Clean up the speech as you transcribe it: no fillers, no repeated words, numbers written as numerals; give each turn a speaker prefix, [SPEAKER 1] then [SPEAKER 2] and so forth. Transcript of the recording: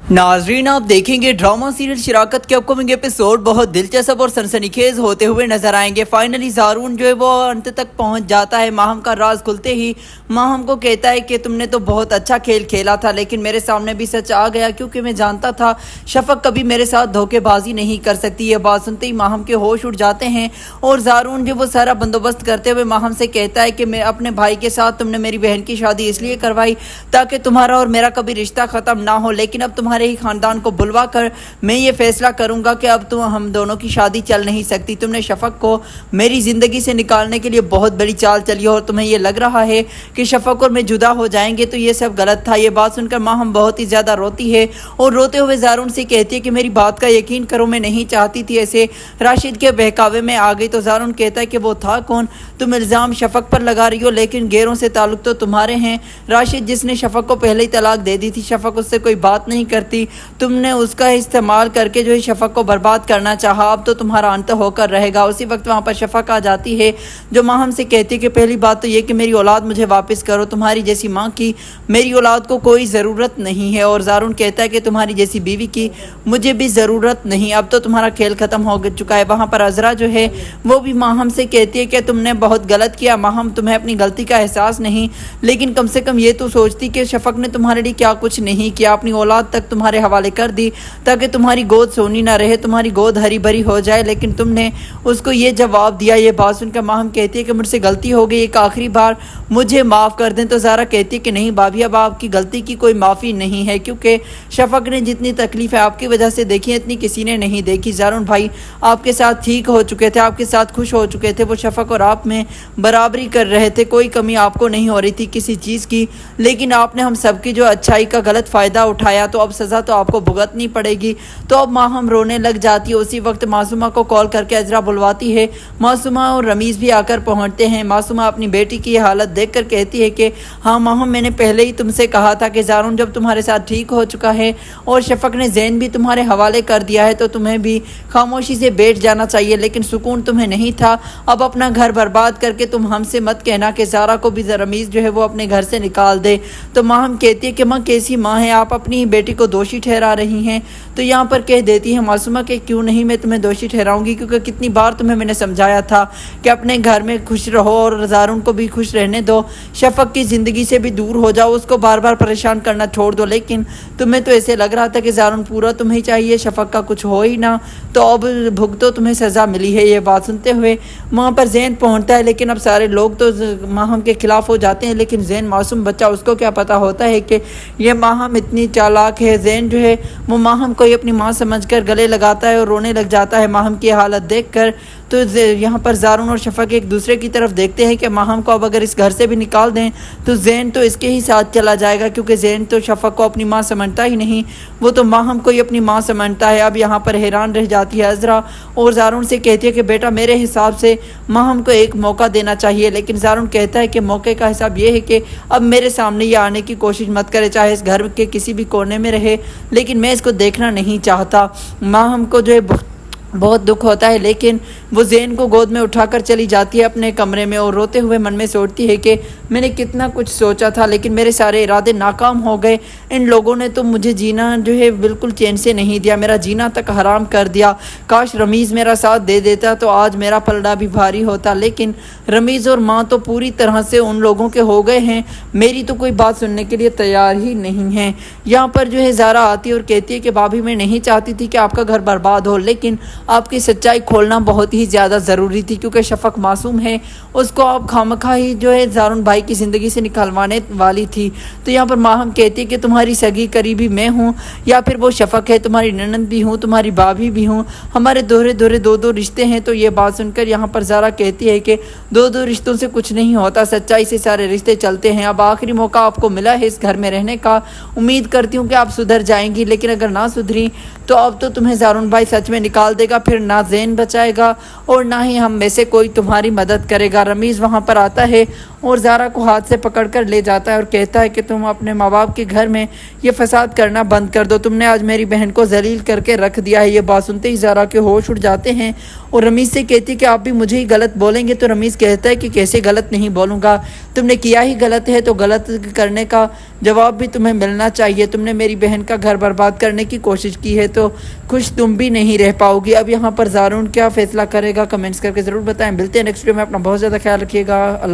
[SPEAKER 1] नाजरीन, आप देखेंगे ड्रामा सीरियल शराकत के अपकमिंग एपिसोड बहुत दिलचस्प और सनसनीखेज होते हुए नजर आएंगे। फाइनली ज़ारून जो है वो अंत तक पहुंच जाता है। माहम का राज खुलते ही माहम को कहता है कि तुमने तो बहुत अच्छा खेल खेला था, लेकिन मेरे सामने भी सच आ गया, क्योंकि मैं जानता था शफक कभी मेरे साथ धोखेबाजी नहीं कर सकती। ये बात सुनते ही माहम के होश उड़ जाते हैं और ज़ारून जो वो सारा बंदोबस्त करते हुए माहम से कहता है कि मैं अपने भाई के साथ तुमने मेरी बहन की शादी इसलिए करवाई ताकि तुम्हारा और मेरा कभी रिश्ता ख़त्म ना हो, लेकिन अब तुम्हारे ही खानदान को बुलवा कर मैं ये फैसला करूंगा कि अब तुम हम दोनों की शादी चल नहीं सकती। तुमने शफक को मेरी ज़िंदगी से निकालने के लिए बहुत बड़ी चाल चली और तुम्हें ये लग रहा है कि शफक और मैं जुदा हो जाएंगे, तो ये सब गलत था। ये बात सुनकर माहम बहुत ही ज़्यादा रोती है और रोते हुए ज़ारून से कहती है कि मेरी बात का यकीन करो, मैं नहीं चाहती थी ऐसे राशिद के बहकावे में आ गई। तो ज़ारून कहता है कि वो था कौन? तुम इल्ज़ाम शफक पर लगा रही हो, लेकिन गैरों से ताल्लुक तो तुम्हारे हैं। राशिद जिसने शफक को पहले ही तलाक दे दी थी, शफक उससे कोई बात नहीं करती, तुमने उसका इस्तेमाल करके जो है शफक को बर्बाद करना चाहा। अब तो तुम्हारा अंत होकर रहेगा। उसी वक्त वहाँ पर शफक आ जाती है जो माहम से कहती है कि पहली बात तो ये कि मेरी औलाद मुझे वापस करो, तुम्हारी जैसी माँ की मेरी औलाद को कोई ज़रूरत नहीं है। और ज़ारून कहता है कि तुम्हारी जैसी बीवी की मुझे भी ज़रूरत नहीं, अब तो तुम्हारा खेल ख़त्म हो चुका है। वहाँ पर अजरा जो है वो भी माहम से कहती है कि तुमने बहुत गलत किया माहम, तुम्हें अपनी गलती का एहसास नहीं, लेकिन कम से कम ये तो सोचती कि शफक ने तुम्हारे लिए क्या कुछ नहीं किया, अपनी औलाद तक तुम्हारे हवाले कर दी ताकि तुम्हारी गोद सोनी ना रहे, तुम्हारी गोद हरी भरी हो जाए, लेकिन तुमने उसको ये जवाब दिया। ये बात सुनकर माहम कहती है कि मुझसे गलती हो गई, एक आखिरी बार मुझे माफ़ कर दें। तो ज़ारा कहती है कि नहीं भाभी, अब आपकी गलती की कोई माफ़ी नहीं है, क्योंकि शफक ने जितनी तकलीफ़ है आपकी वजह से देखी है इतनी किसी ने नहीं देखी। ज़ारून भाई आपके साथ ठीक हो चुके थे, आपके साथ खुश हो चुके थे, वो शफक और आप में बराबरी कर रहे थे, कोई कमी आपको नहीं हो रही थी किसी चीज़ की, लेकिन आपने हम सबकी जो अच्छाई का गलत फ़ायदा उठाया, तो अब सज़ा तो आपको भुगतनी पड़ेगी। तो अब माहम रोने लग जाती है। उसी वक्त मासूमा को कॉल करके अजरा बुलवाती है। मासूमा और रमीज़ भी आकर पहुंचते हैं। मासूमा अपनी बेटी की हालत देखकर कहती है कि हाँ माहम, मैंने पहले ही तुमसे कहा था कि ज़ारून जब तुम्हारे साथ ठीक हो चुका है और शफक ने ज़ैन भी तुम्हारे हवाले कर दिया है, तो तुम्हें भी खामोशी से बैठ जाना चाहिए, लेकिन सुकून तुम्हें नहीं था। अब अपना घर बर्बाद करके तुम हमसे मत कहना कि ज़ारा को भी रमीज़ जो है वो अपने घर से निकाल दे। तो माहम कहती है कि माँ कैसी माँ है, आप अपनी ही बेटी को दोषी ठहरा रही हैं। तो यहाँ पर कह देती है मासूमा कि क्यों नहीं मैं तुम्हें दोषी ठहराऊंगी, क्योंकि कितनी बार तुम्हें मैंने समझाया था कि अपने घर में खुश रहो और ज़ारून को भी खुश रहने दो, शफक की ज़िंदगी से भी दूर हो जाओ, उसको बार बार परेशान करना छोड़ दो, लेकिन तुम्हें तो ऐसे लग रहा था कि ज़ारून पूरा तुम्हें चाहिए, शफक का कुछ हो ही ना, तो अब भुगतो, तुम्हें सज़ा मिली है। ये बात सुनते हुए वहाँ पर ज़ैन पहुँचता है, लेकिन अब सारे लोग तो माहम के खिलाफ हो जाते हैं, लेकिन ज़ैन मासूम बच्चा, उसको क्या पता होता है कि ये माहम इतनी चालाक है। ज़ैन जो है वो माहम को अपनी माँ समझकर गले लगाता है और रोने लग जाता है माहम की हालत देखकर। तो यहाँ पर ज़ारून और शफक एक दूसरे की तरफ देखते हैं कि माहम को अब अगर इस घर से भी निकाल दें तो ज़ैन तो इसके ही साथ चला जाएगा, क्योंकि ज़ैन तो शफक को अपनी माँ समझता ही नहीं, वो तो माहम को ही अपनी माँ समझता है। अब यहाँ पर हैरान रह जाती है अजरा और ज़ारून से कहती है कि बेटा मेरे हिसाब से माहम को एक मौका देना चाहिए, लेकिन ज़ारून कहता है कि मौके का हिसाब ये है कि अब मेरे सामने ये आने की कोशिश मत करे, चाहे इस घर के किसी भी कोने में रहे, लेकिन मैं इसको देखना नहीं चाहता। माहम को जो है बहुत दुख होता है, लेकिन वो ज़ैन को गोद में उठाकर चली जाती है अपने कमरे में और रोते हुए मन में सोचती है कि मैंने कितना कुछ सोचा था, लेकिन मेरे सारे इरादे नाकाम हो गए। इन लोगों ने तो मुझे जीना जो है बिल्कुल चैन से नहीं दिया, मेरा जीना तक हराम कर दिया। काश रमीज़ मेरा साथ दे देता तो आज मेरा पलड़ा भी भारी होता, लेकिन रमीज़ और माँ तो पूरी तरह से उन लोगों के हो गए हैं, मेरी तो कोई बात सुनने के लिए तैयार ही नहीं है। यहाँ पर जो है ज़ारा आती है और कहती है कि भाभी मैं नहीं चाहती थी कि आपका घर बर्बाद हो, लेकिन आपकी सच्चाई खोलना बहुत ही ज़्यादा ज़रूरी थी, क्योंकि शफक मासूम है, उसको आप खामखा ही जो है ज़ारून भाई की ज़िंदगी से निकलवाने वाली थी। तो यहाँ पर माहम कहती है कि तुम्हारी सगी करीबी मैं हूँ या फिर वो शफक है, तुम्हारी ननद भी हूँ, तुम्हारी भाभी भी हूँ, हमारे दोहरे दोहरे दो रिश्ते हैं। तो ये बात सुनकर यहाँ पर ज़ारा कहती है कि दो रिश्तों से कुछ नहीं होता, सच्चाई से सारे रिश्ते चलते हैं। अब आखिरी मौका आपको मिला है इस घर में रहने का, उम्मीद करती हूँ कि आप सुधर जाएंगी, लेकिन अगर ना सुधरी तो अब तो तुम्हें ज़ारून भाई सच में निकाल देगा, फिर ना ज़ैन बचाएगा और ना ही हम में से कोई तुम्हारी मदद करेगा। रमीज़ वहाँ पर आता है اور زارا کو ہاتھ سے پکڑ کر لے جاتا ہے اور کہتا ہے کہ تم اپنے ماں باپ کے گھر میں یہ فساد کرنا بند کر دو، تم نے آج میری بہن کو ذلیل کر کے رکھ دیا ہے۔ یہ بات سنتے ہی زارا کے ہوش اڑ جاتے ہیں اور رمیز سے کہتی ہے کہ آپ بھی مجھے ہی غلط بولیں گے، تو رمیز کہتا ہے کہ کیسے غلط نہیں بولوں گا، تم نے کیا ہی غلط ہے، تو غلط کرنے کا جواب بھی تمہیں ملنا چاہیے، تم نے میری بہن کا گھر برباد کرنے کی کوشش کی ہے تو خوش تم بھی نہیں رہ پاؤ گی۔ اب یہاں پر زارون کیا فیصلہ کرے گا، کمنٹس کر کے ضرور بتائیں۔ ملتے ہیں نیکسٹ ویڈیو میں، اپنا بہت زیادہ خیال رکھیے گا۔ اللہ